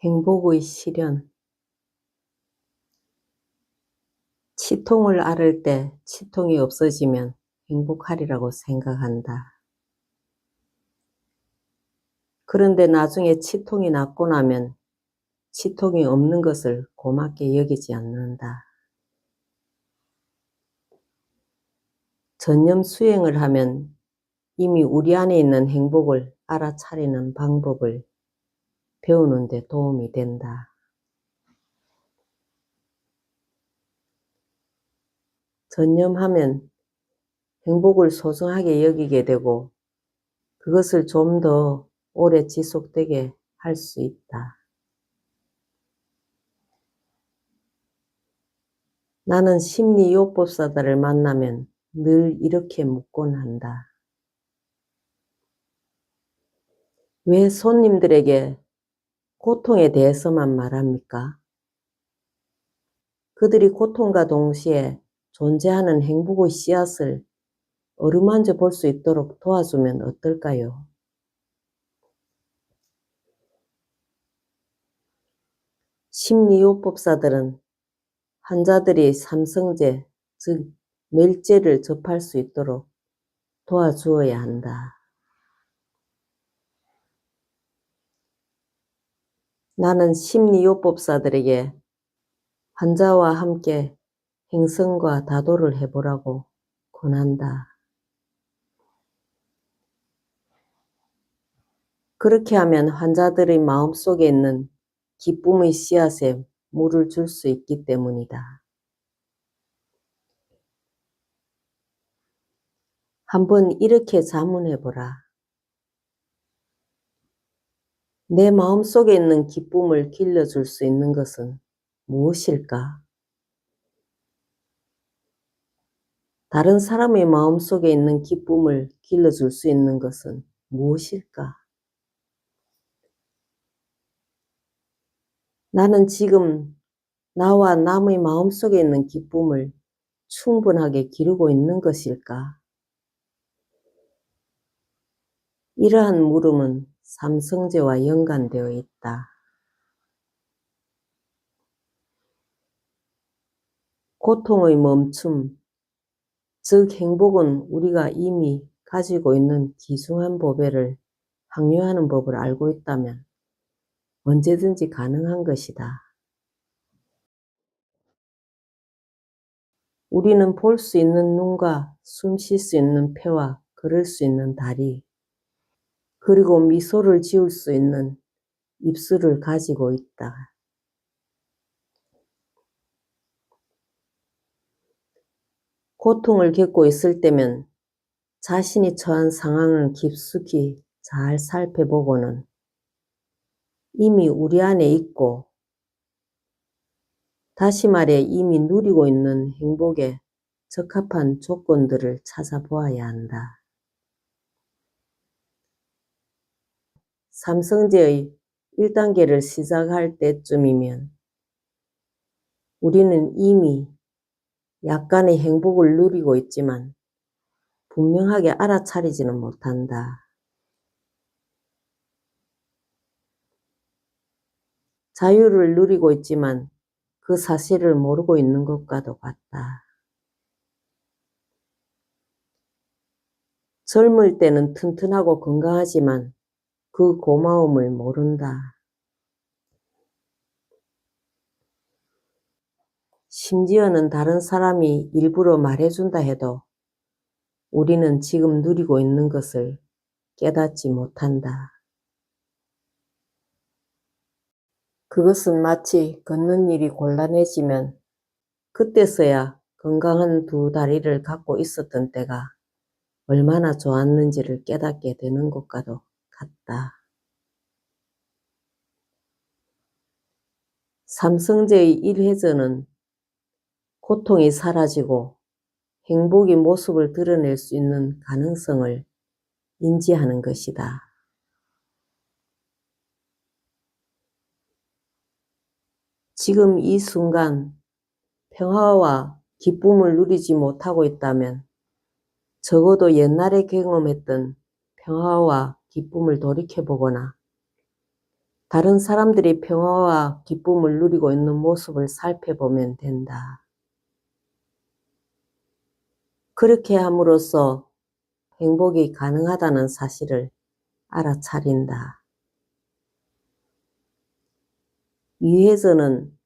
행복의 실현. 치통을 앓을 때 치통이 없어지면 행복하리라고 생각한다. 그런데 나중에 치통이 낫고 나면 치통이 없는 것을 고맙게 여기지 않는다. 전념 수행을 하면 이미 우리 안에 있는 행복을 알아차리는 방법을 배우는 데 도움이 된다. 전념하면 행복을 소중하게 여기게 되고 그것을 좀 더 오래 지속되게 할 수 있다. 나는 심리요법사들을 만나면 늘 이렇게 묻곤 한다. 왜 손님들에게 고통에 대해서만 말합니까? 그들이 고통과 동시에 존재하는 행복의 씨앗을 어루만져 볼 수 있도록 도와주면 어떨까요? 심리요법사들은 환자들이 삼성제, 즉 멸제를 접할 수 있도록 도와주어야 한다. 나는 심리요법사들에게 환자와 함께 행성과 다도를 해보라고 권한다. 그렇게 하면 환자들의 마음속에 있는 기쁨의 씨앗에 물을 줄 수 있기 때문이다. 한번 이렇게 자문해보라. 내 마음속에 있는 기쁨을 길러줄 수 있는 것은 무엇일까? 다른 사람의 마음속에 있는 기쁨을 길러줄 수 있는 것은 무엇일까? 나는 지금 나와 남의 마음속에 있는 기쁨을 충분하게 기르고 있는 것일까? 이러한 물음은 삼성제와 연관되어 있다. 고통의 멈춤, 즉 행복은 우리가 이미 가지고 있는 귀중한 보배를 항유하는 법을 알고 있다면 언제든지 가능한 것이다. 우리는 볼 수 있는 눈과 숨 쉴 수 있는 폐와 걸을 수 있는 다리, 그리고 미소를 지을 수 있는 입술을 가지고 있다. 고통을 겪고 있을 때면 자신이 처한 상황을 깊숙이 잘 살펴보고는 이미 우리 안에 있고, 다시 말해 이미 누리고 있는 행복에 적합한 조건들을 찾아보아야 한다. 삼성제의 1단계를 시작할 때쯤이면 우리는 이미 약간의 행복을 누리고 있지만 분명하게 알아차리지는 못한다. 자유를 누리고 있지만 그 사실을 모르고 있는 것과도 같다. 젊을 때는 튼튼하고 건강하지만 그 고마움을 모른다. 심지어는 다른 사람이 일부러 말해준다 해도 우리는 지금 누리고 있는 것을 깨닫지 못한다. 그것은 마치 걷는 일이 곤란해지면 그때서야 건강한 두 다리를 갖고 있었던 때가 얼마나 좋았는지를 깨닫게 되는 것과도 같다. 삼성제의 1회전은 고통이 사라지고 행복의 모습을 드러낼 수 있는 가능성을 인지하는 것이다. 지금 이 순간 평화와 기쁨을 누리지 못하고 있다면 적어도 옛날에 경험했던 평화와 기쁨을 돌이켜보거나 다른 사람들이 평화와 기쁨을 누리고 있는 모습을 살펴보면 된다. 그렇게 함으로써 행복이 가능하다는 사실을 알아차린다. 위해서는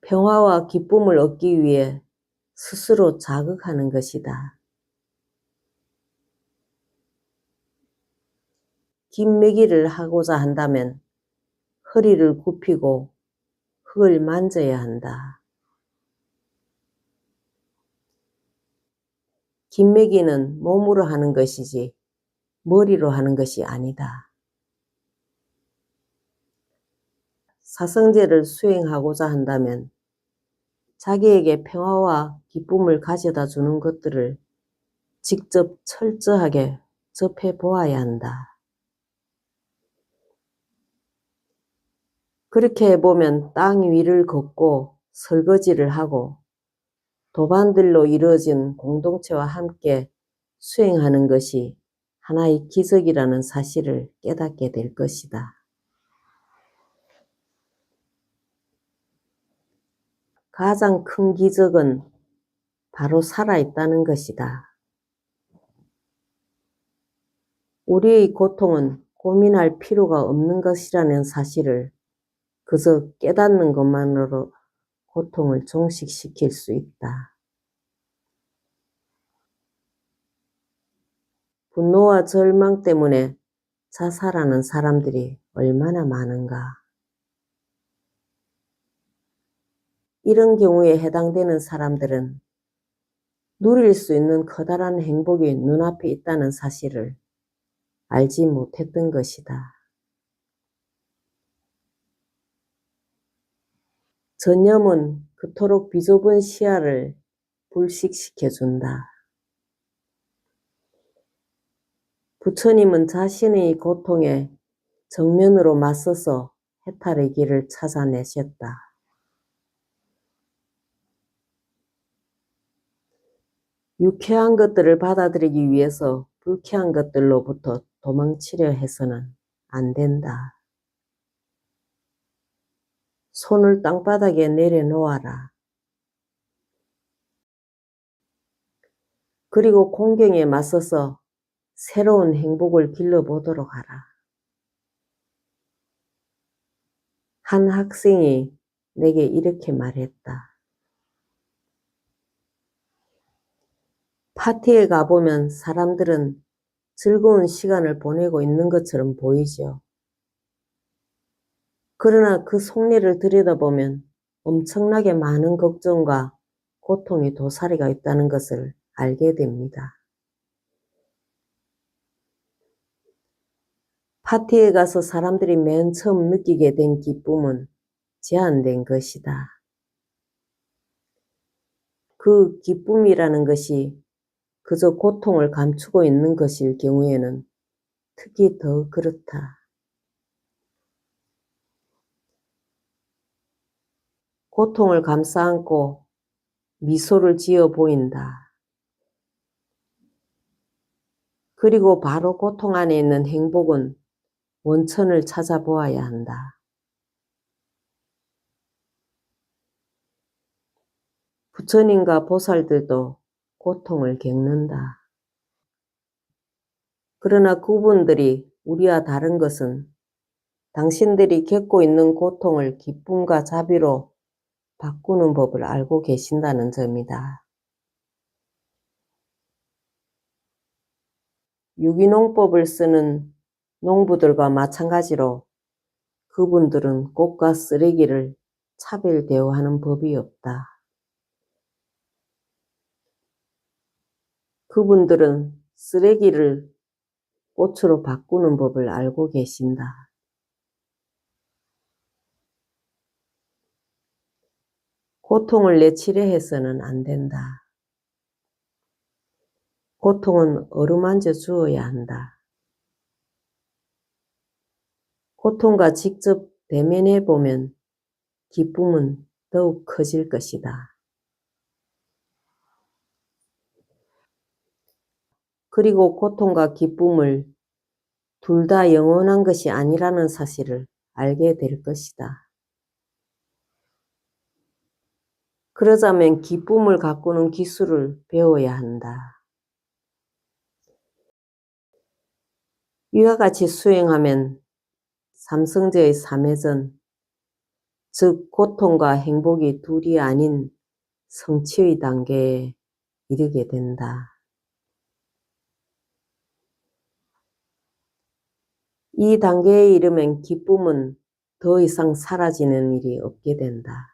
평화와 기쁨을 얻기 위해 스스로 자극하는 것이다. 김매기를 하고자 한다면 허리를 굽히고 흙을 만져야 한다. 김매기는 몸으로 하는 것이지 머리로 하는 것이 아니다. 사성제를 수행하고자 한다면 자기에게 평화와 기쁨을 가져다 주는 것들을 직접 철저하게 접해 보아야 한다. 그렇게 해보면 땅 위를 걷고 설거지를 하고 도반들로 이루어진 공동체와 함께 수행하는 것이 하나의 기적이라는 사실을 깨닫게 될 것이다. 가장 큰 기적은 바로 살아있다는 것이다. 우리의 고통은 고민할 필요가 없는 것이라는 사실을 그저 깨닫는 것만으로 고통을 종식시킬 수 있다. 분노와 절망 때문에 자살하는 사람들이 얼마나 많은가. 이런 경우에 해당되는 사람들은 누릴 수 있는 커다란 행복이 눈앞에 있다는 사실을 알지 못했던 것이다. 전념은 그토록 비좁은 시야를 불식시켜준다. 부처님은 자신의 고통에 정면으로 맞서서 해탈의 길을 찾아내셨다. 유쾌한 것들을 받아들이기 위해서 불쾌한 것들로부터 도망치려 해서는 안 된다. 손을 땅바닥에 내려놓아라. 그리고 공경에 맞서서 새로운 행복을 길러보도록 하라. 한 학생이 내게 이렇게 말했다. 파티에 가보면 사람들은 즐거운 시간을 보내고 있는 것처럼 보이죠. 그러나 그 속내를 들여다보면 엄청나게 많은 걱정과 고통이 도사리가 있다는 것을 알게 됩니다. 파티에 가서 사람들이 맨 처음 느끼게 된 기쁨은 제한된 것이다. 그 기쁨이라는 것이 그저 고통을 감추고 있는 것일 경우에는 특히 더 그렇다. 고통을 감싸 안고 미소를 지어 보인다. 그리고 바로 고통 안에 있는 행복은 원천을 찾아보아야 한다. 부처님과 보살들도 고통을 겪는다. 그러나 그분들이 우리와 다른 것은 당신들이 겪고 있는 고통을 기쁨과 자비로 바꾸는 법을 알고 계신다는 점이다. 유기농법을 쓰는 농부들과 마찬가지로 그분들은 꽃과 쓰레기를 차별 대우하는 법이 없다. 그분들은 쓰레기를 꽃으로 바꾸는 법을 알고 계신다. 고통을 내치려 해서는 안 된다. 고통은 어루만져 주어야 한다. 고통과 직접 대면해 보면 기쁨은 더욱 커질 것이다. 그리고 고통과 기쁨을 둘 다 영원한 것이 아니라는 사실을 알게 될 것이다. 그러자면 기쁨을 가꾸는 기술을 배워야 한다. 이와 같이 수행하면 삼성제의 3회전, 즉 고통과 행복이 둘이 아닌 성취의 단계에 이르게 된다. 이 단계에 이르면 기쁨은 더 이상 사라지는 일이 없게 된다.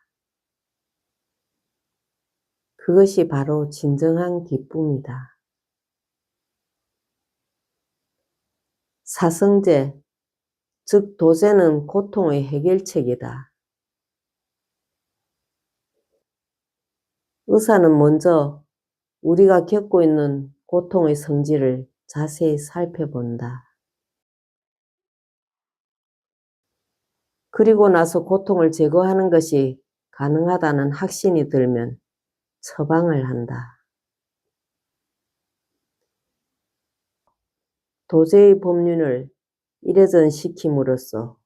그것이 바로 진정한 기쁨이다. 사성제, 즉 도제는 고통의 해결책이다. 의사는 먼저 우리가 겪고 있는 고통의 성질을 자세히 살펴본다. 그리고 나서 고통을 제거하는 것이 가능하다는 확신이 들면 처방을 한다. 도제의 법륜을 이래전시킴으로써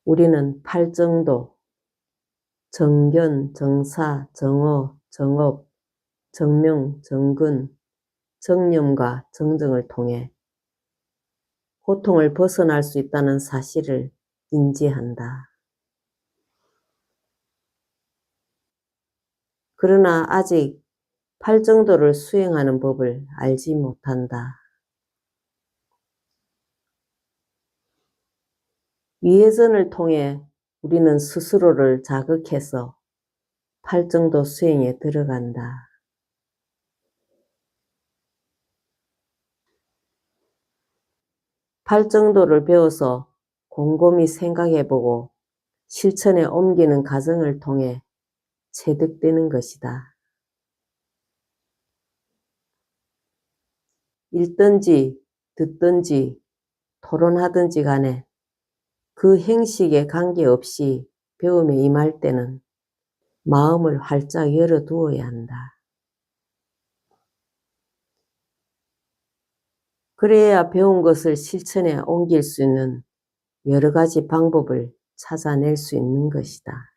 우리는 팔정도, 정견, 정사, 정어, 정업, 정명, 정근, 정념과 정정을 통해 고통을 벗어날 수 있다는 사실을 인지한다. 그러나 아직 팔정도를 수행하는 법을 알지 못한다. 위회전을 통해 우리는 스스로를 자극해서 팔정도 수행에 들어간다. 팔정도를 배워서 곰곰이 생각해보고 실천에 옮기는 과정을 통해 체득되는 것이다. 읽든지 듣든지 토론하든지 간에 그 행식에 관계없이 배움에 임할 때는 마음을 활짝 열어두어야 한다. 그래야 배운 것을 실천에 옮길 수 있는 여러 가지 방법을 찾아낼 수 있는 것이다.